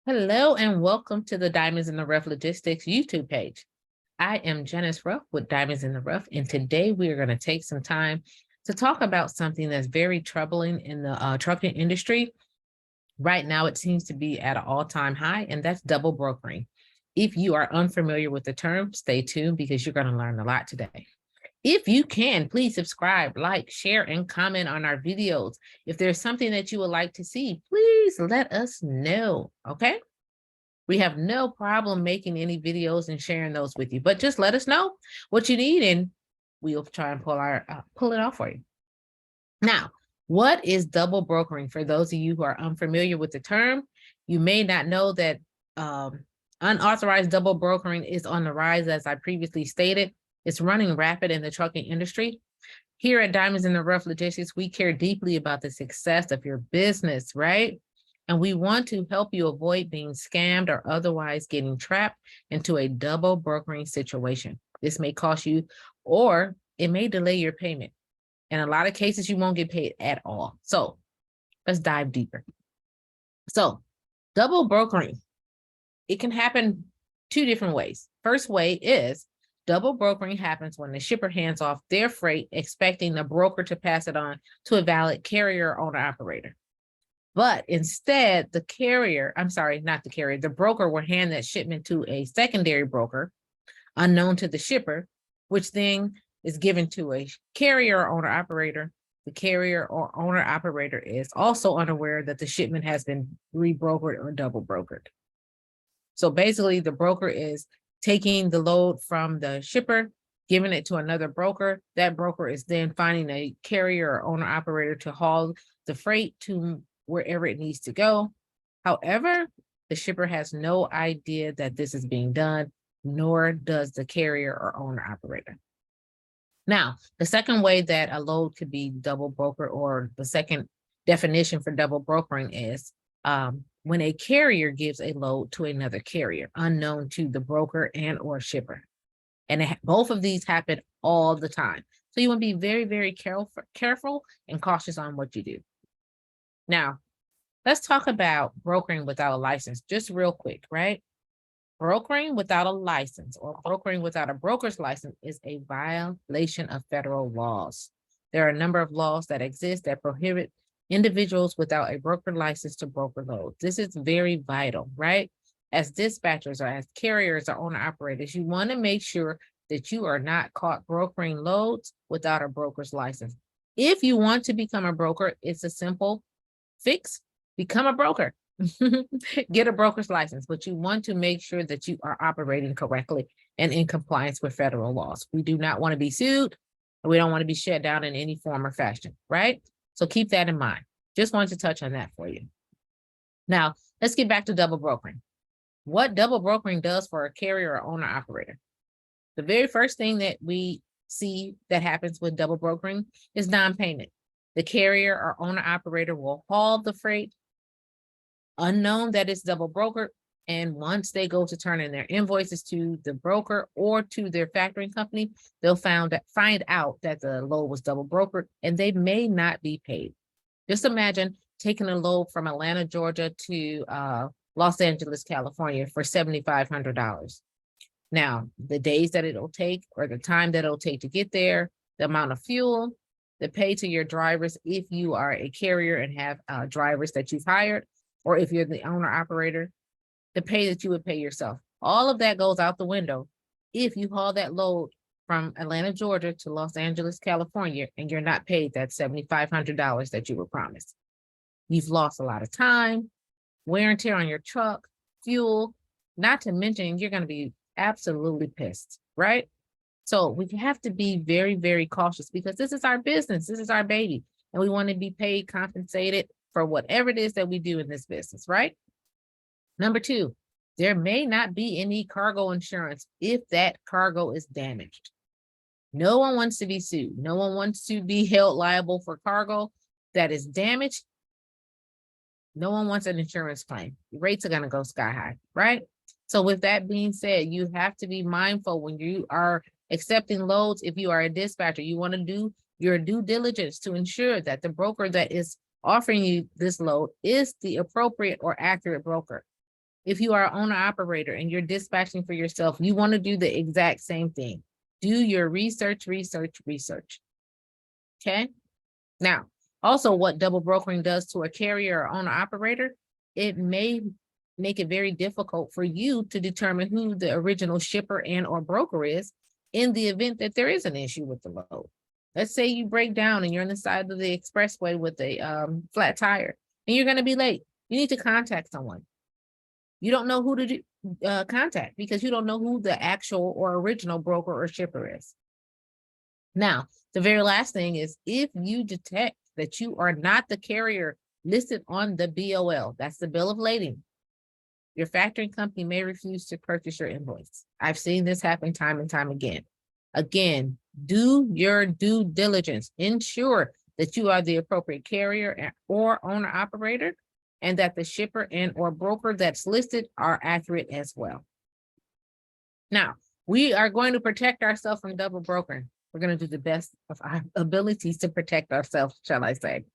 Hello and welcome to the Diamonds in the Rough Logistics YouTube page. I am Janice Ruff with Diamonds in the Rough, and today we are going to take some time to talk about something that's very troubling in the trucking industry. Right now, it seems to be at an all-time high, and that's double brokering. If you are unfamiliar with the term, stay tuned because you're going to learn a lot today. If you can, please subscribe, like, share, and comment on our videos. If there's something that you would like to see, please let us know, okay? We have no problem making any videos and sharing those with you, but just let us know what you need and we'll try and pull it off for you. Now, what is double brokering? For those of you who are unfamiliar with the term, you may not know that unauthorized double brokering is on the rise, as I previously stated. It's running rapid in the trucking industry. Here at Diamonds in the Rough Logistics, we care deeply about the success of your business, right? And we want to help you avoid being scammed or otherwise getting trapped into a double brokering situation. This may cost you, or it may delay your payment. In a lot of cases, you won't get paid at all. So let's dive deeper. So double brokering, it can happen two different ways. First way is double brokering happens when the shipper hands off their freight, expecting the broker to pass it on to a valid carrier or owner operator. But instead, the broker will hand that shipment to a secondary broker, unknown to the shipper, which then is given to a carrier or owner operator. The carrier or owner operator is also unaware that the shipment has been rebrokered or double brokered. So basically, the broker is taking the load from the shipper, giving it to another broker. That broker is then finding a carrier or owner operator to haul the freight to wherever it needs to go. However, the shipper has no idea that this is being done, nor does the carrier or owner operator. Now, the second way that a load could be double brokered, or the second definition for double brokering, is when a carrier gives a load to another carrier, unknown to the broker and or shipper. And both of these happen all the time. So you want to be very, very careful and cautious on what you do. Now, let's talk about brokering without a license, just real quick, right? Brokering without a license, or brokering without a broker's license, is a violation of federal laws. There are a number of laws that exist that prohibit individuals without a broker license to broker loads. This is very vital, right? As dispatchers or as carriers or owner operators, you want to make sure that you are not caught brokering loads without a broker's license. If you want to become a broker, it's a simple fix: become a broker. Get a broker's license, but you want to make sure that you are operating correctly and in compliance with federal laws. We do not want to be sued, and we don't want to be shut down in any form or fashion, right? So keep that in mind. Just wanted to touch on that for you. Now, let's get back to double brokering. What double brokering does for a carrier or owner operator. The very first thing that we see that happens with double brokering is non-payment. The carrier or owner operator will haul the freight, unknown that it's double brokered, and once they go to turn in their invoices to the broker or to their factoring company, they'll find out that the load was double brokered and they may not be paid. Just imagine taking a load from Atlanta, Georgia to Los Angeles, California for $7,500. Now, the days that it'll take, or the time that it'll take to get there, the amount of fuel, the pay to your drivers if you are a carrier and have drivers that you've hired, or if you're the owner operator, the pay that you would pay yourself. All of that goes out the window if you haul that load from Atlanta, Georgia to Los Angeles, California, and you're not paid that $7,500 that you were promised. You've lost a lot of time, wear and tear on your truck, fuel, not to mention you're going to be absolutely pissed, right? So we have to be very, very cautious because this is our business. This is our baby. And we want to be paid, compensated for whatever it is that we do in this business, right? Number two, there may not be any cargo insurance if that cargo is damaged. No one wants to be sued. No one wants to be held liable for cargo that is damaged. No one wants an insurance claim. The rates are going to go sky high, right? So with that being said, you have to be mindful when you are accepting loads. If you are a dispatcher, you want to do your due diligence to ensure that the broker that is offering you this load is the appropriate or accurate broker. If you are an owner operator and you're dispatching for yourself, you want to do the exact same thing. Do your research. Okay. Now, also what double brokering does to a carrier or owner operator, it may make it very difficult for you to determine who the original shipper and or broker is in the event that there is an issue with the load. Let's say you break down and you're on the side of the expressway with a flat tire and you're going to be late. You need to contact someone. You don't know who to contact because you don't know who the actual or original broker or shipper is. Now, the very last thing is if you detect that you are not the carrier listed on the BOL, that's the bill of lading, your factoring company may refuse to purchase your invoice. I've seen this happen time and time again. Again, do your due diligence. Ensure that you are the appropriate carrier or owner operator and that the shipper and or broker that's listed are accurate as well. Now, we are going to protect ourselves from double brokering. We're going to do the best of our abilities to protect ourselves, shall I say.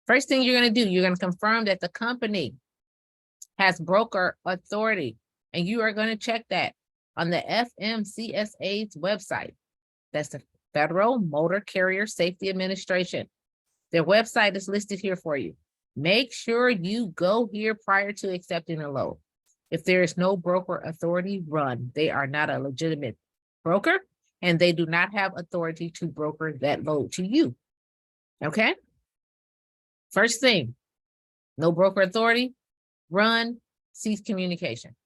First thing you're going to do, you're going to confirm that the company has broker authority, and you are going to check that on the FMCSA's website. That's the Federal Motor Carrier Safety Administration. Their website is listed here for you. Make sure you go here prior to accepting a load. If there is no broker authority, run. They are not a legitimate broker, and they do not have authority to broker that load to you. Okay? First thing, no broker authority, run, cease communication.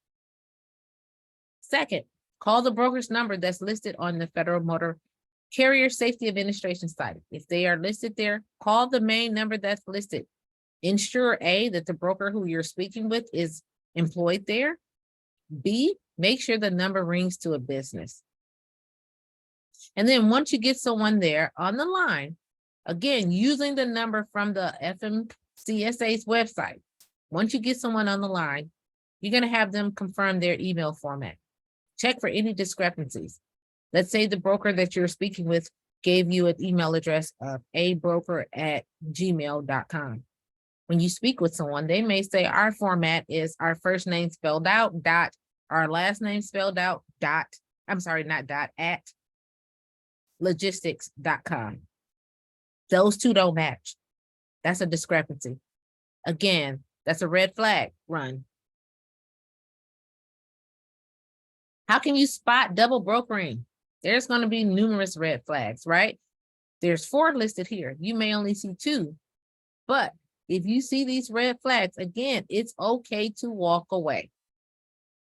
Second, call the broker's number that's listed on the Federal Motor Carrier Safety Administration site. If they are listed there, call the main number that's listed. Ensure A, that the broker who you're speaking with is employed there. B, make sure the number rings to a business. And then once you get someone there on the line, again, using the number from the FMCSA's website, once you get someone on the line, you're going to have them confirm their email format. Check for any discrepancies. Let's say the broker that you're speaking with gave you an email address of abroker@gmail.com. When you speak with someone, they may say our format is our first name spelled out, dot, our last name spelled out, dot, I'm sorry, not dot, at logistics.com. Those two don't match. That's a discrepancy. Again, that's a red flag. Run. How can you spot double brokering? There's going to be numerous red flags, right? There's 4 listed here. You may only see 2, but if you see these red flags, again, it's okay to walk away.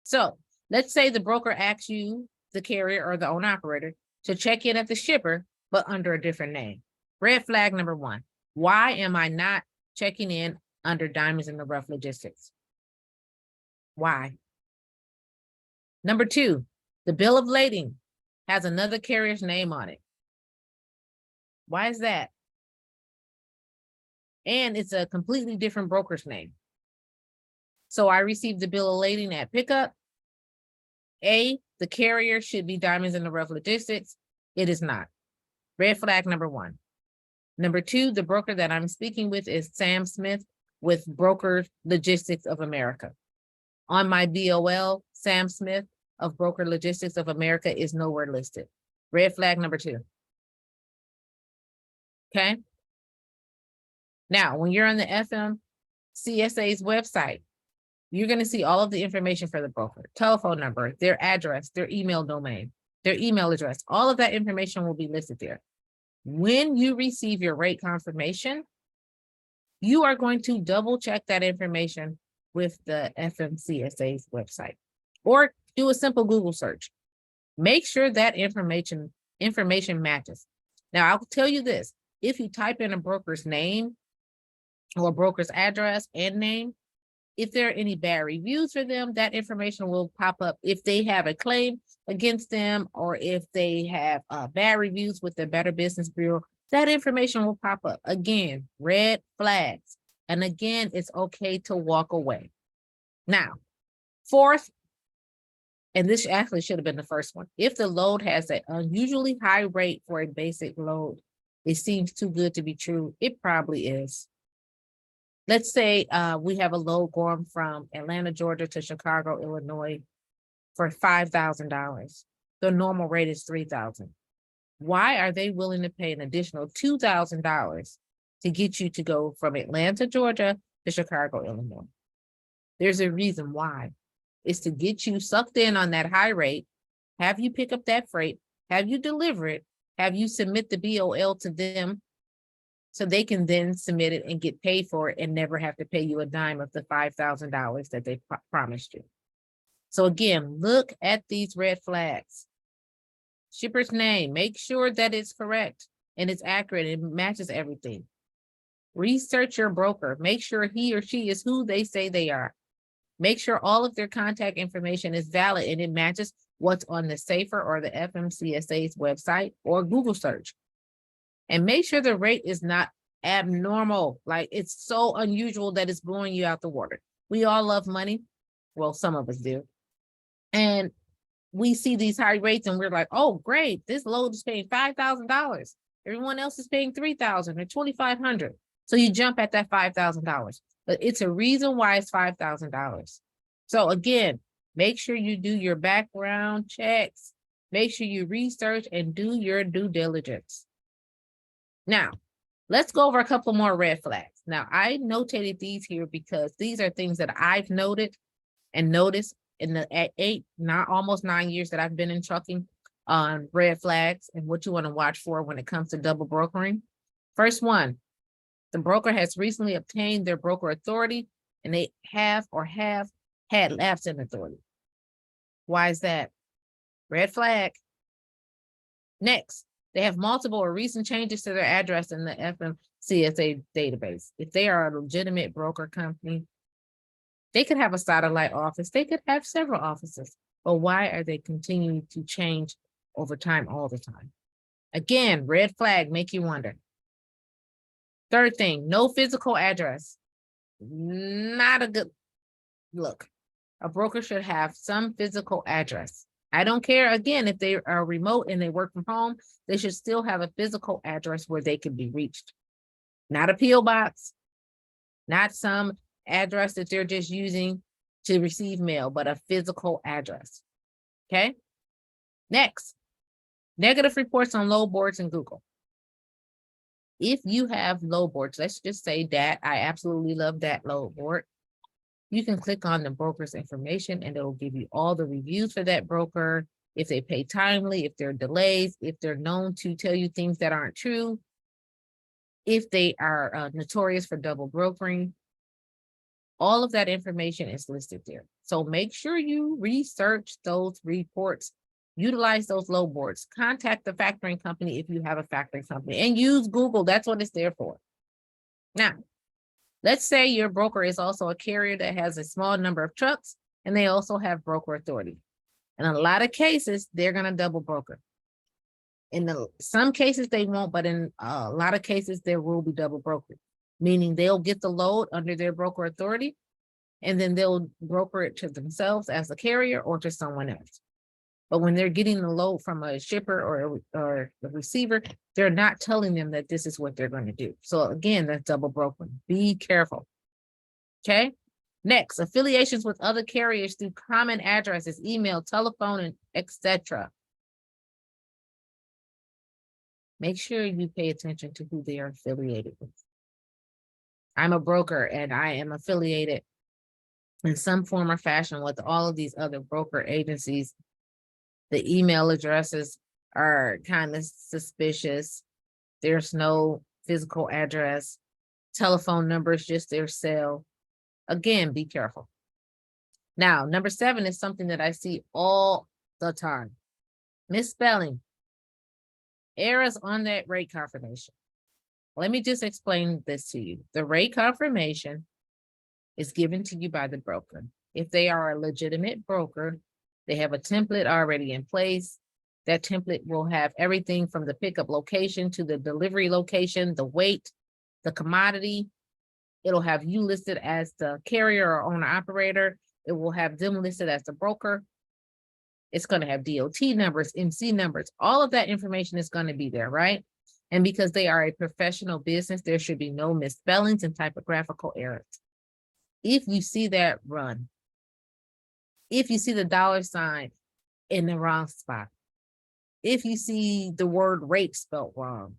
So let's say the broker asks you, the carrier or the owner operator, to check in at the shipper, but under a different name. Red flag number 1. Why am I not checking in under Diamonds in the Rough Logistics? Why? Number 2, the bill of lading has another carrier's name on it. Why is that? And it's a completely different broker's name. So I received the bill of lading at pickup. A, the carrier should be Diamonds in the Rough Logistics. It is not. Red flag number 1. Number 2, the broker that I'm speaking with is Sam Smith with Broker Logistics of America. On my BOL, Sam Smith of Broker Logistics of America is nowhere listed. Red flag number 2. Okay. Now, when you're on the FMCSA's website, you're going to see all of the information for the broker, telephone number, their address, their email domain, their email address. All of that information will be listed there. When you receive your rate confirmation, you are going to double check that information with the FMCSA's website or do a simple Google search. Make sure that information matches. Now, I'll tell you this, if you type in a broker's name or broker's address and name, if there are any bad reviews for them, that information will pop up. If they have a claim against them or if they have bad reviews with the Better Business Bureau, that information will pop up. Again, red flags. And again, it's okay to walk away. Now, 4th, and this actually should have been the first one. If the load has an unusually high rate for a basic load, it seems too good to be true. It probably is. Let's say we have a load going from Atlanta, Georgia to Chicago, Illinois for $5,000. The normal rate is $3,000. Why are they willing to pay an additional $2,000 to get you to go from Atlanta, Georgia to Chicago, Illinois? There's a reason why. It's to get you sucked in on that high rate, have you pick up that freight, have you deliver it, have you submit the BOL to them so they can then submit it and get paid for it and never have to pay you a dime of the $5,000 that they promised you. So again, look at these red flags. Shipper's name, make sure that it's correct and it's accurate and it matches everything. Research your broker, make sure he or she is who they say they are. Make sure all of their contact information is valid and it matches what's on the SAFER or the FMCSA's website or Google search. And make sure the rate is not abnormal. Like it's so unusual that it's blowing you out the water. We all love money. Well, some of us do. And we see these high rates and we're like, oh, great. This load is paying $5,000. Everyone else is paying $3,000 or $2,500. So you jump at that $5,000. But it's a reason why it's $5,000. So again, make sure you do your background checks. Make sure you research and do your due diligence. Now, let's go over a couple more red flags. Now, I notated these here because these are things that I've noted and noticed in the almost 9 years that I've been in trucking on red flags and what you want to watch for when it comes to double brokering. First one, the broker has recently obtained their broker authority and they have had lapse in authority. Why is that? Red flag. Next, they have multiple or recent changes to their address in the FMCSA database. If they are a legitimate broker company, they could have a satellite office. They could have several offices. But why are they continuing to change over time all the time? Again, red flag, make you wonder. Third thing, no physical address. Not a good look. A broker should have some physical address. I don't care, again, if they are remote and they work from home, they should still have a physical address where they can be reached. Not a P.O. box, not some address that they're just using to receive mail, but a physical address. Okay. Next, negative reports on load boards in Google. If you have load boards, let's just say that I absolutely love that load board. You can click on the broker's information and it'll give you all the reviews for that broker, if they pay timely, if there are delays, if they're known to tell you things that aren't true, if they are notorious for double brokering. All of that information is listed there. So make sure you research those reports, utilize those load boards, contact the factoring company if you have a factoring company, and use Google. That's what it's there for. Now, let's say your broker is also a carrier that has a small number of trucks and they also have broker authority. In a lot of cases, they're going to double broker. In some cases, they won't, but in a lot of cases, there will be double broker, meaning they'll get the load under their broker authority and then they'll broker it to themselves as a carrier or to someone else. But when they're getting the load from a shipper or the receiver, they're not telling them that this is what they're going to do. So again, that's double brokering. Be careful. Okay. Next, affiliations with other carriers through common addresses, email, telephone, and etc. Make sure you pay attention to who they are affiliated with. I'm a broker and I am affiliated in some form or fashion with all of these other broker agencies. The email addresses are kind of suspicious. There's no physical address. Telephone number is just their cell. Again, be careful. Now, number 7 is something that I see all the time. Misspelling. Errors on that rate confirmation. Let me just explain this to you. The rate confirmation is given to you by the broker. If they are a legitimate broker, they have a template already in place. That template will have everything from the pickup location to the delivery location, the weight, the commodity. It'll have you listed as the carrier or owner operator. It will have them listed as the broker. It's going to have DOT numbers, MC numbers. All of that information is going to be there, right? And because they are a professional business, there should be no misspellings and typographical errors. If you see that, run. If you see the $ in the wrong spot, if you see the word rate spelled wrong,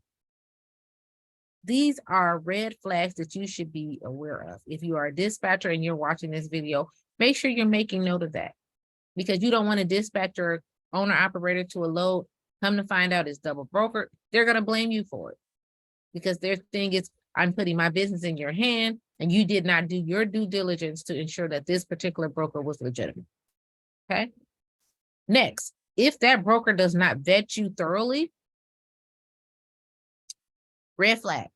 these are red flags that you should be aware of. If you are a dispatcher and you're watching this video, make sure you're making note of that, because you don't want to dispatch your owner operator to a load, come to find out it's double brokered. They're going to blame you for it, because their thing is, I'm putting my business in your hand and you did not do your due diligence to ensure that this particular broker was legitimate. Okay. Next, if that broker does not vet you thoroughly, red flag.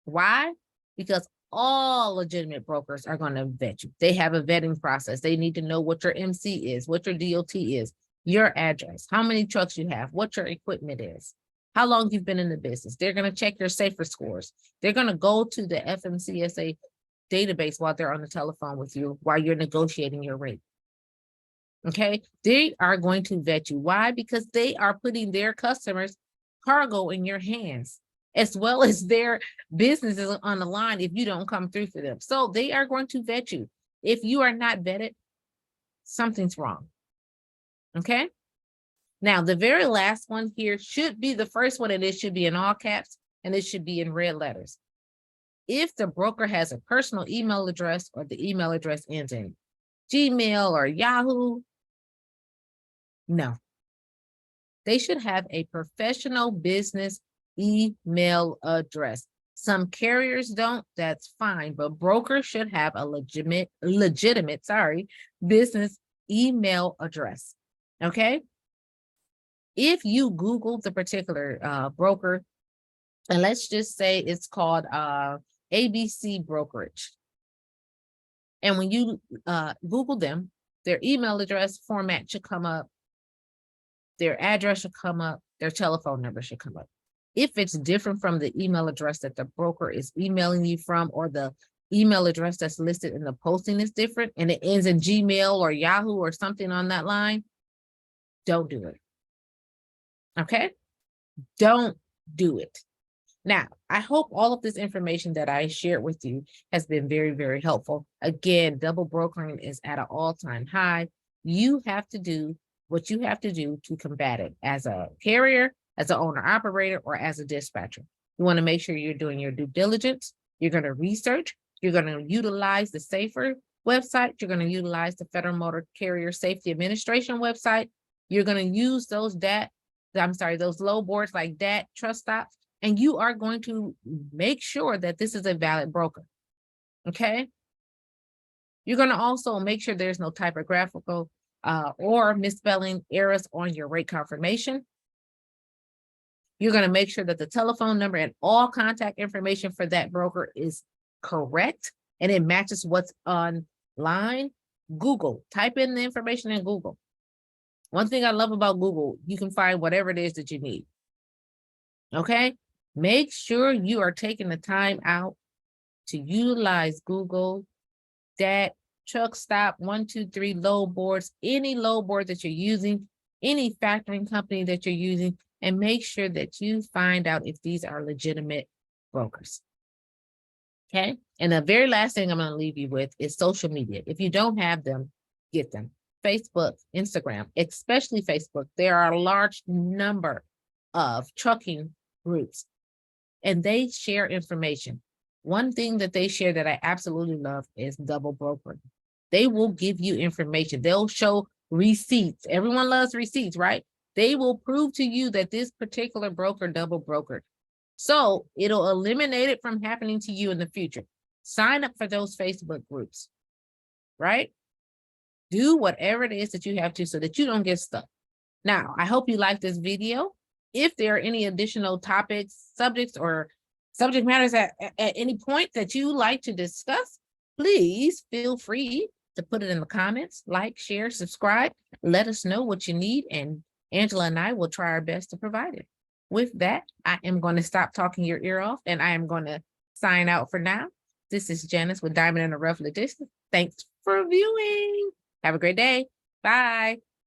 Why? Because all legitimate brokers are going to vet you. They have a vetting process. They need to know what your MC is, what your DOT is, your address, how many trucks you have, what your equipment is, how long you've been in the business. They're going to check your SAFER scores. They're going to go to the FMCSA database while they're on the telephone with you, while you're negotiating your rate. Okay, they are going to vet you. Why? Because they are putting their customers' cargo in your hands, as well as their businesses on the line if you don't come through for them. So they are going to vet you. If you are not vetted, something's wrong. Okay. Now, the very last one here should be the first one, and it should be in all caps, and it should be in red letters. If the broker has a personal email address, or the email address ends in Gmail or Yahoo, no. They should have a professional business email address. Some carriers don't, that's fine, but brokers should have a legitimate business email address. Okay. If you Google the particular broker, and let's just say it's called ABC Brokerage. And when you Google them, their email address format should come up, their address should come up, their telephone number should come up. If it's different from the email address that the broker is emailing you from, or the email address that's listed in the posting is different, and it ends in Gmail or Yahoo or something on that line, don't do it. Okay? Don't do it. Now, I hope all of this information that I shared with you has been very, very helpful. Again, double brokering is at an all-time high. You have to do what you have to do to combat it as a carrier, as an owner operator, or as a dispatcher. You want to make sure you're doing your due diligence. You're going to research. You're going to utilize the SAFER website. You're going to utilize the Federal Motor Carrier Safety Administration website. You're going to use those low boards like DAT, trust stops, and you are going to make sure that this is a valid broker. Okay. You're going to also make sure there's no typographical or misspelling errors on your rate confirmation. You're going to make sure that the telephone number and all contact information for that broker is correct and it matches what's online. Google, type in the information in Google. One thing I love about Google, you can find whatever it is that you need. Okay. Make sure you are taking the time out to utilize Google, that truck stop, 123 load boards, any load board that you're using, any factoring company that you're using, and make sure that you find out if these are legitimate brokers. Okay. And the very last thing I'm going to leave you with is social media. If you don't have them, get them. Facebook, Instagram, especially Facebook. There are a large number of trucking groups, and they share information. One thing that they share that I absolutely love is double brokering. They will give you information. They'll show receipts. Everyone loves receipts, right? They will prove to you that this particular broker double brokered. So it'll eliminate it from happening to you in the future. Sign up for those Facebook groups, right? Do whatever it is that you have to so that you don't get stuck. Now, I hope you like this video. If there are any additional topics, subjects, or subject matters at any point that you like to discuss, please feel free to put it in the comments, like, share, subscribe, let us know what you need, and Angela and I will try our best to provide it. With that, I am going to stop talking your ear off, and I am going to sign out for now. This is Janice with Diamond in the Rough Logistics. Thanks for viewing. Have a great day. Bye.